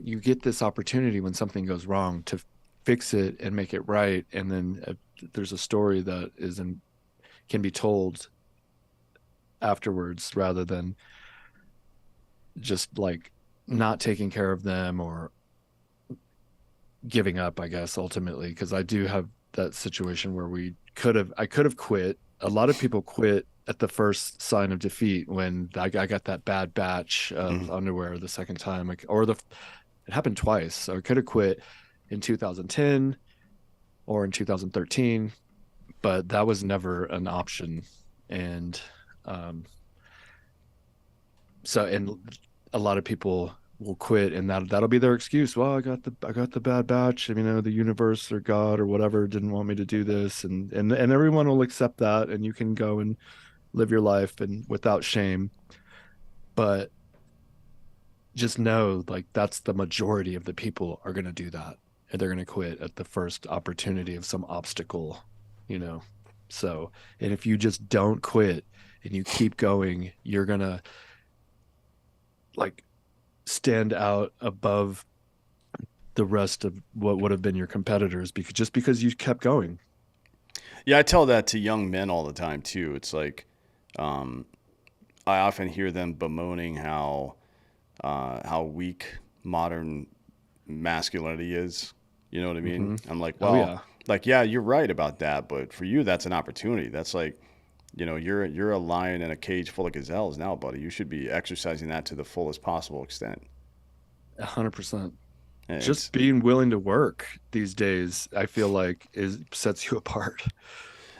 you get this opportunity when something goes wrong to fix it and make it right. And then there's a story that can be told afterwards, rather than just like not taking care of them or giving up, I guess, ultimately. Because I do have that situation where I could have quit. A lot of people quit at the first sign of defeat when I got that bad batch of Mm-hmm. underwear the second time, like, it happened twice. So I could have quit in 2010 or in 2013, but that was never an option. And um, and a lot of people will quit, and that'll be their excuse. Well, I got the bad batch. The universe or God or whatever didn't want me to do this, and everyone will accept that, and you can go and live your life and without shame. But just know, like, that's the majority of the people are going to do that, and they're going to quit at the first opportunity of some obstacle, you know. So, and if you just don't quit and you keep going, you're going to like stand out above the rest of what would have been your competitors, because just because you kept going. Yeah, I tell that to young men all the time too. It's like um, I often hear them bemoaning how weak modern masculinity is. You know what I mean? Hmm. I'm like, Oh well, yeah. like yeah, you're right about that, but for you, that's an opportunity. That's like, you're a lion in a cage full of gazelles now, buddy. You should be exercising that to the fullest possible extent. 100%. And Just it's being willing to work these days, I feel like is sets you apart.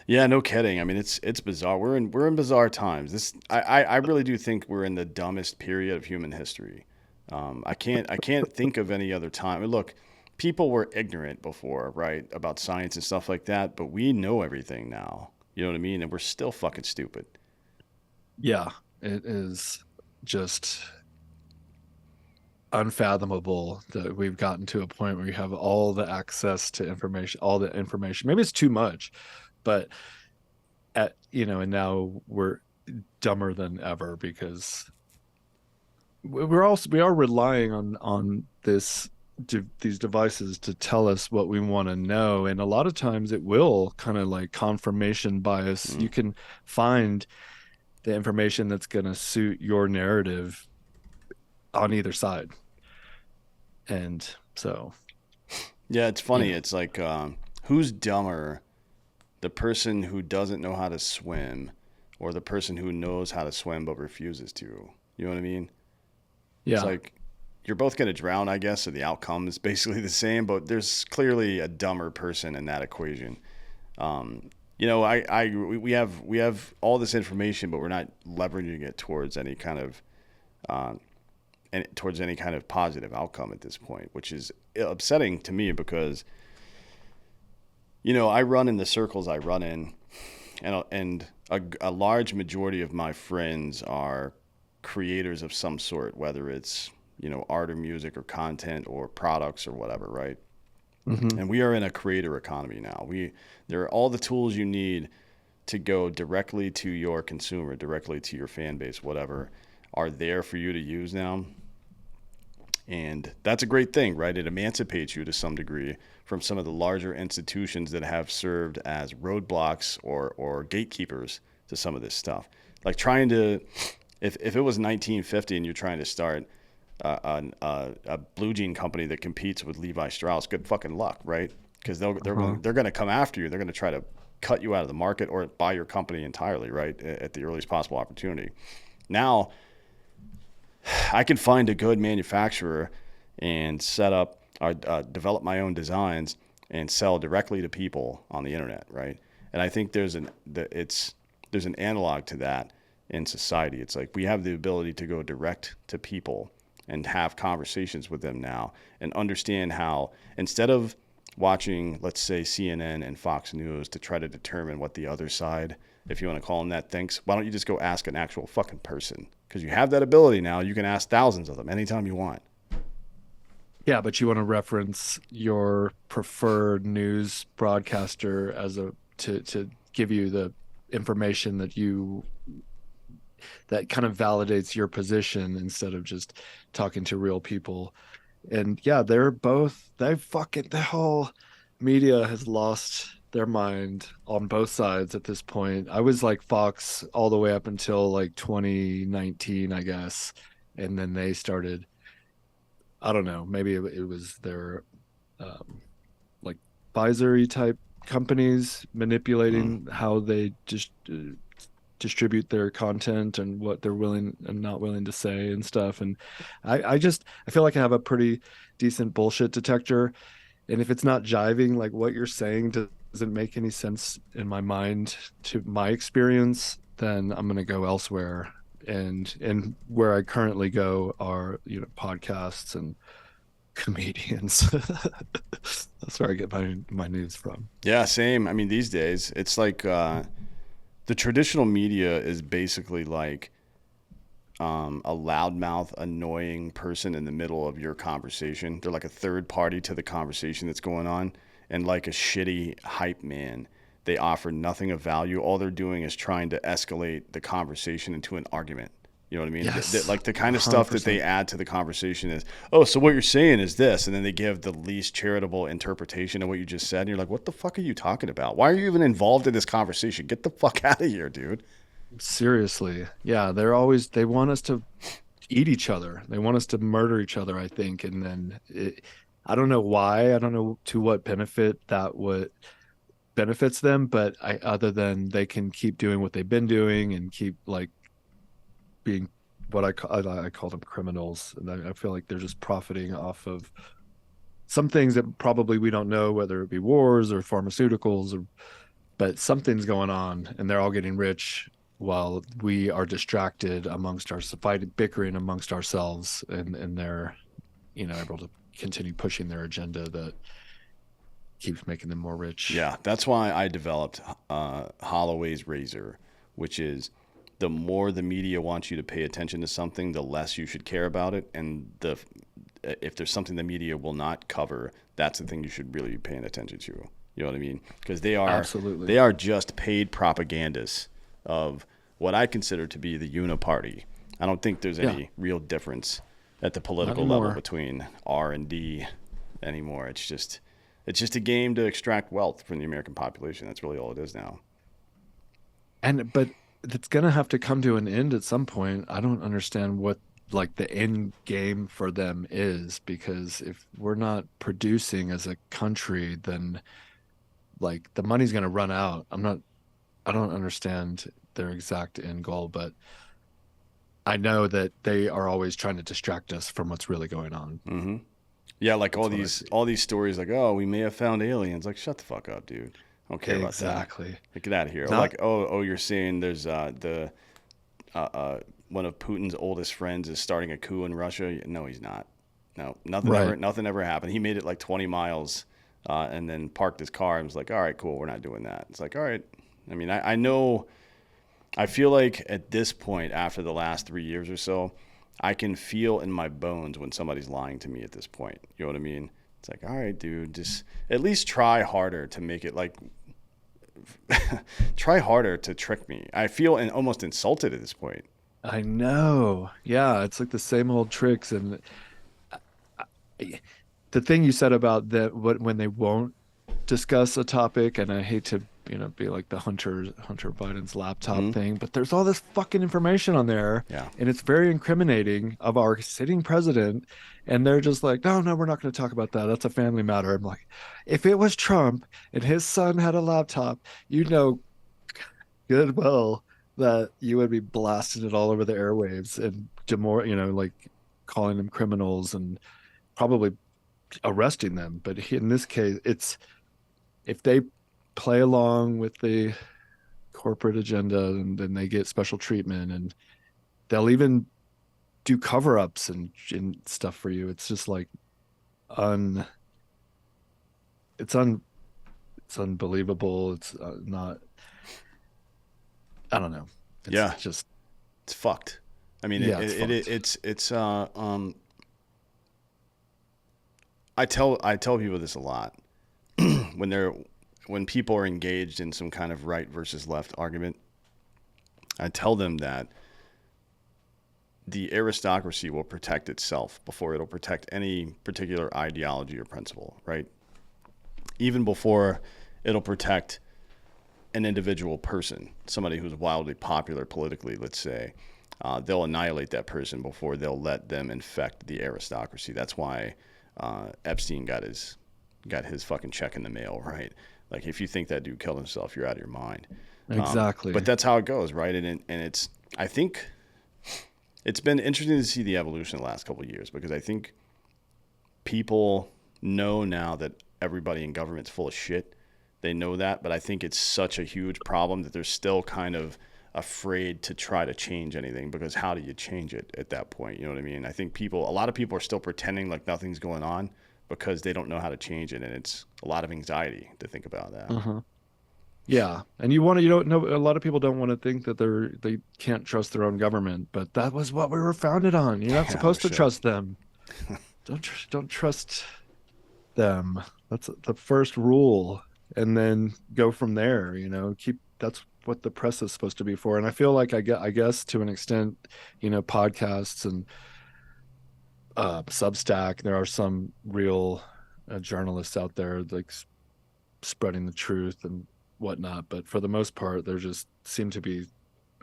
Yeah, no kidding. I mean, it's bizarre. We're in bizarre times. I really do think we're in the dumbest period of human history. I can't think of any other time. I mean, look, people were ignorant before, right, about science and stuff like that, but we know everything now. You know what I mean? And we're still fucking stupid. Yeah, it is just unfathomable that we've gotten to a point where you have all the access to information, all the information. Maybe it's too much, but and now we're dumber than ever because we are relying on these devices to tell us what we want to know, and a lot of times it will kind of like confirmation bias. Mm. You can find the information that's going to suit your narrative on either side, and so Yeah, it's you funny. know It's like, who's dumber, the person who doesn't know how to swim, or the person who knows how to swim but refuses to? You know what I mean? It's yeah. like you're both going to drown, I guess, so the outcome is basically the same, but there's clearly a dumber person in that equation. Um, we have all this information, but we're not leveraging it towards uh, any kind of positive outcome at this point, which is upsetting to me because I run in the circles I run in, and a large majority of my friends are creators of some sort, whether it's art or music or content or products or whatever, right? Hmm. And we are in a creator economy now. There are all the tools you need to go directly to your consumer, directly to your fan base, whatever, are there for you to use now. And that's a great thing, right? It emancipates you to some degree from some of the larger institutions that have served as roadblocks or gatekeepers to some of this stuff. Like trying to, if it was 1950 and you're trying to start a blue jean company that competes with Levi Strauss, good fucking luck, right? Because Uh-huh. they're going to come after you. They're going to try to cut you out of the market or buy your company entirely, right? At the earliest possible opportunity. Now, I can find a good manufacturer and set up or develop my own designs and sell directly to people on the internet, right? And I think there's an analog to that in society. It's like we have the ability to go direct to people and have conversations with them now and understand how, instead of watching, let's say, CNN and Fox News to try to determine what the other side, if you want to call them that, thinks, why don't you just go ask an actual fucking person? Because you have that ability now. You can ask thousands of them anytime you want. Yeah, but you want to reference your preferred news broadcaster as a to give you the information that kind of validates your position instead of just talking to real people. And yeah, the whole media has lost their mind on both sides at this point. I was like Fox all the way up until like 2019, I guess. And then they started, I don't know, maybe it was their um, like advisory type companies Mm. manipulating how they just distribute their content and what they're willing and not willing to say and stuff. And I feel like I have a pretty decent bullshit detector. And if it's not jiving, like what you're saying doesn't make any sense in my mind to my experience, then I'm gonna go elsewhere. And where I currently go are, podcasts and comedians. That's where I get my news from. Yeah, same. I mean, these days, it's like the traditional media is basically like a loudmouth, annoying person in the middle of your conversation. They're like a third party to the conversation that's going on. And like a shitty hype man, they offer nothing of value. All they're doing is trying to escalate the conversation into an argument. You know what I mean? Yes, Like the kind of stuff that they 100%. add to the conversation is, oh, so what you're saying is this, and then they give the least charitable interpretation of what you just said, and you're like, what the fuck are you talking about? Why are you even involved in this conversation? Get the fuck out of here, dude. Seriously. Yeah, they want us to eat each other. They want us to murder each other, I think. And then I don't know why. I don't know to what benefit that would benefits them, but other than they can keep doing what they've been doing and keep like being what I call them criminals. And I feel like they're just profiting off of some things that probably we don't know, whether it be wars or pharmaceuticals, or but something's going on, and they're all getting rich while we are distracted amongst our fighting, bickering amongst ourselves, and they're able to continue pushing their agenda that keeps making them more rich. Yeah, that's why I developed Holloway's razor, which is the more the media wants you to pay attention to something, the less you should care about it, and the if there's something the media will not cover, that's the thing you should really be paying attention to. You know what I mean? Because Absolutely. they are just paid propagandists of what I consider to be the uniparty. I don't think there's Yeah, any real difference at the not political level anymore. between R and D anymore. It's just a game to extract wealth from the American population. That's really all it is now. But it's gonna have to come to an end at some point. I don't understand what like the end game for them is, because if we're not producing as a country, then like the money's gonna run out. I don't understand their exact end goal, but I know that they are always trying to distract us from what's really going on. Hmm. Yeah, like That's what I see. all these stories, like, oh, we may have found aliens. Like, shut the fuck up, dude. I don't care about that. Exactly. Like, get out of here. Or Not like, you're saying there's the one of Putin's oldest friends is starting a coup in Russia. No, he's not. No, right. nothing ever happened. He made it like 20 miles, and then parked his car and was like, all right, cool, we're not doing that. It's like, all right. I mean, I know. I feel like at this point, after the last 3 years or so, I can feel in my bones when somebody's lying to me at this point. You know what I mean? It's like, all right, dude, just at least try harder to make it like, try harder to trick me. I feel almost insulted at this point. I know. Yeah, it's like the same old tricks. And the thing you said about that, what when they won't discuss a topic, and I hate to, be like the Hunter Biden's laptop Hmm. thing, but there's all this fucking information on there, Yeah. and it's very incriminating of our sitting president, and they're just like, no, no, we're not going to talk about that. That's a family matter. I'm like, if it was Trump and his son had a laptop, you know good well that you would be blasting it all over the airwaves and demor, like calling them criminals and probably arresting them. But in this case, it's if they play along with the corporate agenda, and then they get special treatment, and they'll even do cover-ups and stuff for you. It's just like un it's un it's unbelievable. It's not, I don't know. It's Yeah. just, It's fucked. I mean, yeah, it's fucked. I tell people this a lot when when people are engaged in some kind of right versus left argument. I tell them that the aristocracy will protect itself before it'll protect any particular ideology or principle, right? Even before it'll protect an individual person, somebody who's wildly popular politically, let's say. They'll annihilate that person before they'll let them infect the aristocracy. That's why Epstein got his fucking check in the mail, right? Like, if you think that dude killed himself, you're out of your mind. But Exactly. that's how it goes, right? And it's, I think it's been interesting to see the evolution the last couple of years, because I think people know now that everybody in government's full of shit. They know that, but I think it's such a huge problem that they're still kind of afraid to try to change anything, because how do you change it at that point? You know what I mean? I think a lot of people are still pretending like nothing's going on because they don't know how to change it, and it's a lot of anxiety to think about that. Uh-huh. Yeah. And you don't know, a lot of people don't want to think that they can't trust their own government, but that was what we were founded on. You're not Yeah, no supposed to shit. trust them. Don't trust them. That's the first rule. And then go from there, keep that's what the press is supposed to be for. And I feel like I guess to an extent, podcasts and Substack, there are some real journalists out there like spreading the truth and whatnot. But for the most part, there just seem to be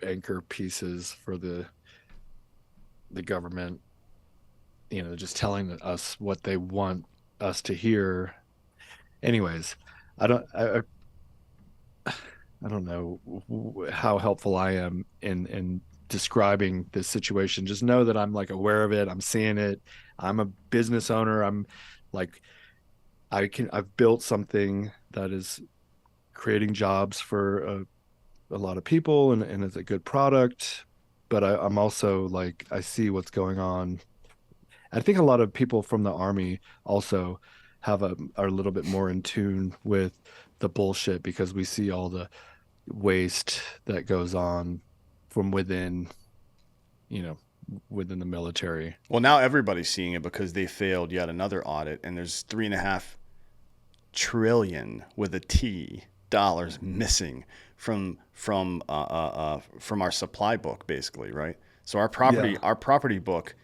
anchor pieces for the government, just telling us what they want us to hear. Anyways, I don't I, I don't know how helpful I am in describing this situation. Just know that I'm like aware of it. I'm seeing it. I'm a business owner. I'm like I've built something that is creating jobs for a lot of people, and it's a good product. But I'm also like I see what's going on. I think a lot of people from the army also are a little bit more in tune with the bullshit because we see all the waste that goes on from you know, within the military. Well, now everybody's seeing it because they failed yet another audit, and there's 3.5 trillion with a T dollars missing from our supply book, basically, right? So Yeah. our property book,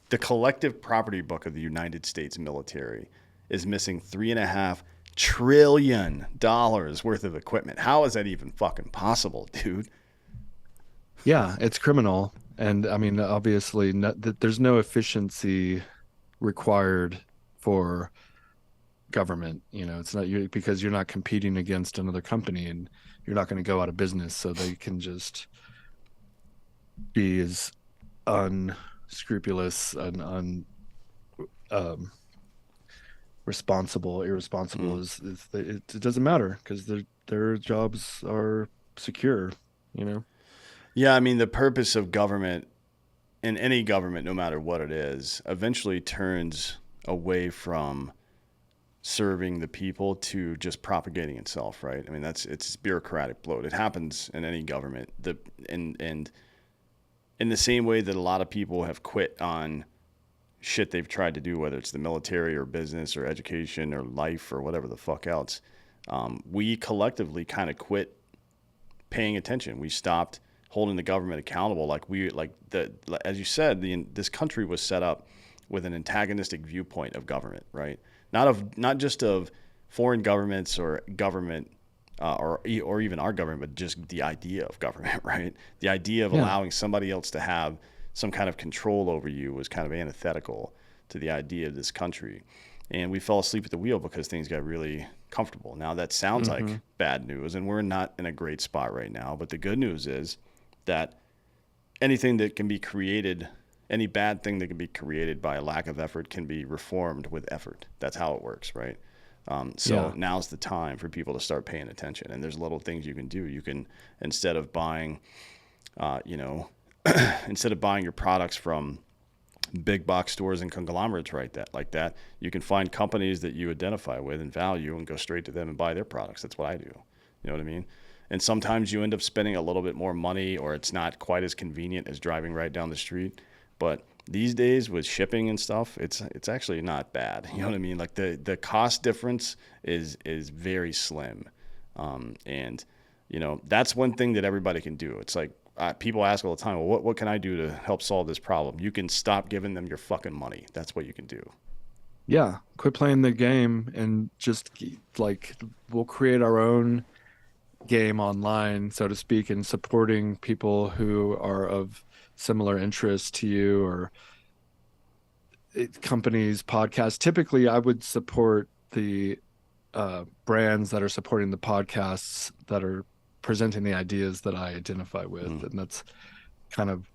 the collective property book of the United States military, is missing $3.5 trillion worth of equipment. How is that even fucking possible, dude? Yeah, it's criminal. And I mean, obviously, there's no efficiency required for government. It's not you because you're not competing against another company and you're not going to go out of business. So they can just be as unscrupulous and um, irresponsible Mm. it doesn't matter because their jobs are secure, you know? Yeah, I mean, the purpose of government, in any government, no matter what it is, eventually turns away from serving the people to just propagating itself, right? I mean, it's bureaucratic bloat. It happens in any government. And in the same way that a lot of people have quit on shit they've tried to do, whether it's the military or business or education or life or whatever the fuck else, we collectively kind of quit paying attention. We stopped holding the government accountable. As you said, this country was set up with an antagonistic viewpoint of government, right? Not just of foreign governments or government, or even our government, but just the idea of government, right? The idea of Yeah. allowing somebody else to have some kind of control over you was kind of antithetical to the idea of this country. And we fell asleep at the wheel because things got really comfortable. Now that sounds Hmm. like bad news, and we're not in a great spot right now. But the good news is that anything that can be created, any bad thing that can be created by a lack of effort can be reformed with effort. That's how it works, right? So Yeah. now's the time for people to start paying attention. And there's little things you can do. You can, instead of buying, you know, instead of buying your products from big box stores and conglomerates, right, that like that, you can find companies that you identify with and value and go straight to them and buy their products. That's what I do. You know what I mean? And sometimes you end up spending a little bit more money, or it's not quite as convenient as driving right down the street. But these days with shipping and stuff, it's actually not bad. You know what I mean? Like the cost difference is very slim. And that's one thing that everybody can do. It's like people ask all the time, well, what can I do to help solve this problem? You can stop giving them your fucking money. That's what you can do. Yeah. Quit playing the game and just like we'll create our own game online, so to speak, and supporting people who are of similar interest to you or companies, podcasts. Typically, I would support the brands that are supporting the podcasts that are presenting the ideas that I identify with. Mm, And that's kind of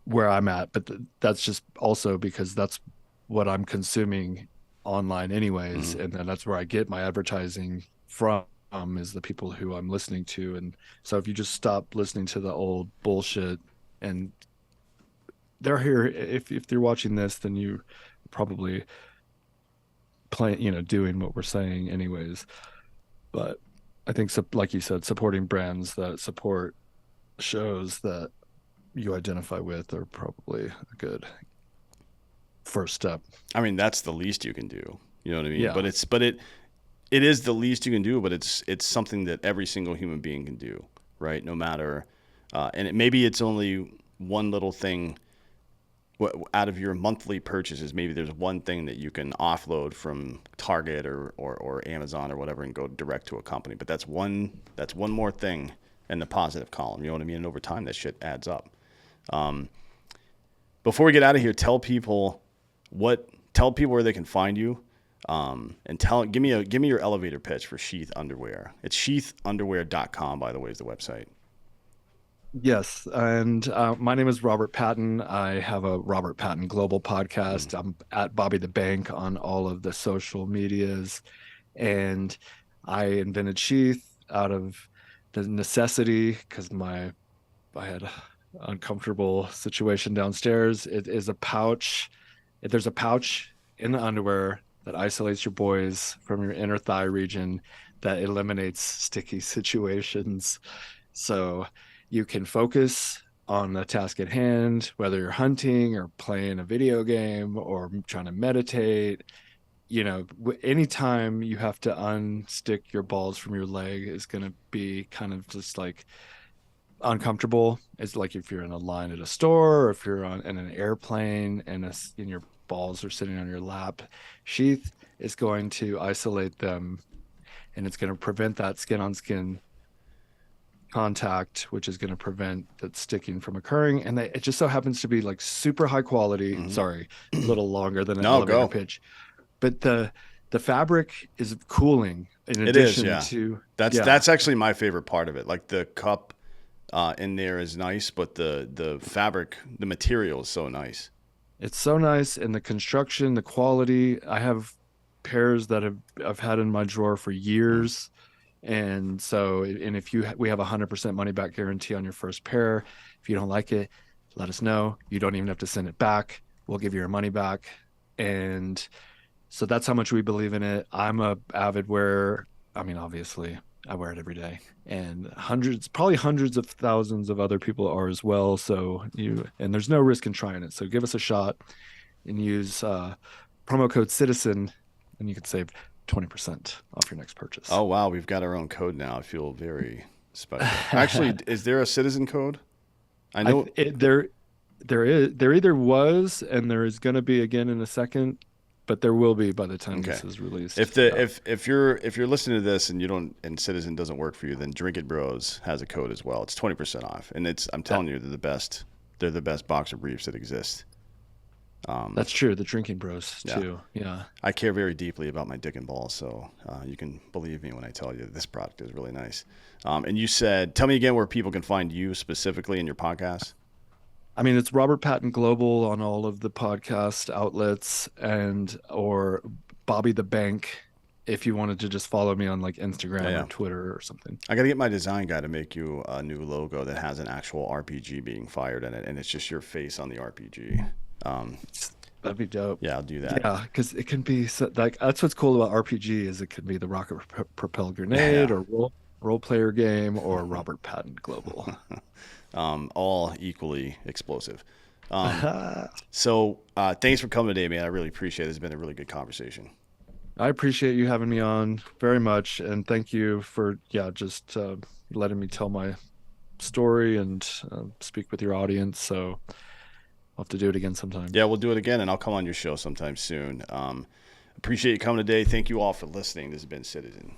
where I'm at. But that's just also because that's what I'm consuming online, anyways. mm. And then that's where I get my advertising from. Is the people who I'm listening to. And so if you just stop listening to the old bullshit and they're here, if they're watching this, then you probably playing, doing what we're saying anyways. But I think, so, like you said, supporting brands that support shows that you identify with are probably a good first step. I mean, that's the least you can do. You know what I mean? Yeah. But it is the least you can do, but it's something that every single human being can do, right? No matter, maybe it's only one little thing out of your monthly purchases. Maybe there's one thing that you can offload from Target or Amazon or whatever and go direct to a company. But that's one more thing in the positive column. You know what I mean? And over time, that shit adds up. Before we get out of here, tell people where they can find you. And give me your elevator pitch for Sheath Underwear. It's sheathunderwear.com, by the way, is the website. Yes, and my name is Robert Patton. I have a Robert Patton Global Mm. podcast. I'm at Bobby the Bank on all of the social medias, and I invented Sheath out of the necessity because my I had an uncomfortable situation downstairs. It is a pouch. There's a pouch in the underwear that isolates your boys from your inner thigh region that eliminates sticky situations. So you can focus on the task at hand, whether you're hunting or playing a video game or trying to meditate. Anytime you have to unstick your balls from your leg is going to be kind of just like uncomfortable. It's like if you're in a line at a store or if you're in an airplane and your balls are sitting on your lap. Sheath is going to isolate them, and it's going to prevent that skin on skin contact, which is going to prevent that sticking from occurring. And it just so happens to be like super high quality. Mm-hmm. Sorry, a little longer than an No, elevator go. pitch, but the fabric is cooling in It is, addition yeah. to That's yeah. that's actually my favorite part of it. Like the cup in there is nice, but the fabric, the material is so nice. It's so nice, and the construction, the quality. I have pairs that I've had in my drawer for Mm. years, and so and if we have 100% money back guarantee on your first pair. If you don't like it, let us know. You don't even have to send it back. We'll give you your money back, and so that's how much we believe in it. I'm a avid wearer. I mean, obviously, I wear it every day, and probably hundreds of thousands of other people are as well. And there's no risk in trying it. So give us a shot and use promo code Citizen, and you can save 20% off your next purchase. Oh wow, we've got our own code now. I feel very special. Actually, is there a citizen code? I I know. it, there either was and there is going to be again in a second, but there will be by the time Okay. this is released. If the Yeah. if you're listening to this and you don't and Citizen doesn't work for you, then Drink It Bros has a code as well. It's 20% off, and I'm That telling you, they're the best. They're the best boxer briefs that exist. that's true. The drinking bros Yeah, too. Yeah. I care very deeply about my dick and balls, so you can believe me when I tell you this product is really nice. And you said, tell me again where people can find you specifically in your podcast. I mean, it's Robert Patton Global on all of the podcast outlets and or Bobby the Bank if you wanted to just follow me on like Yeah, Instagram or yeah. Twitter or something. I got to get my design guy to make you a new logo that has an actual RPG being fired in it, and it's just your face on the RPG. Um, That'd be dope. yeah, I'll do that. Yeah, because it can be like that's what's cool about RPG is it can be the rocket propelled grenade Yeah. or role player game or Robert Patton Global. All equally explosive. So thanks for coming today, man. I really appreciate it. It's been a really good conversation. I appreciate you having me on very much, and thank you for just letting me tell my story and speak with your audience. So I'll have to do it again sometime. Yeah, we'll do it again, and I'll come on your show sometime soon. Appreciate you coming today. Thank you all for listening. This has been Citizen.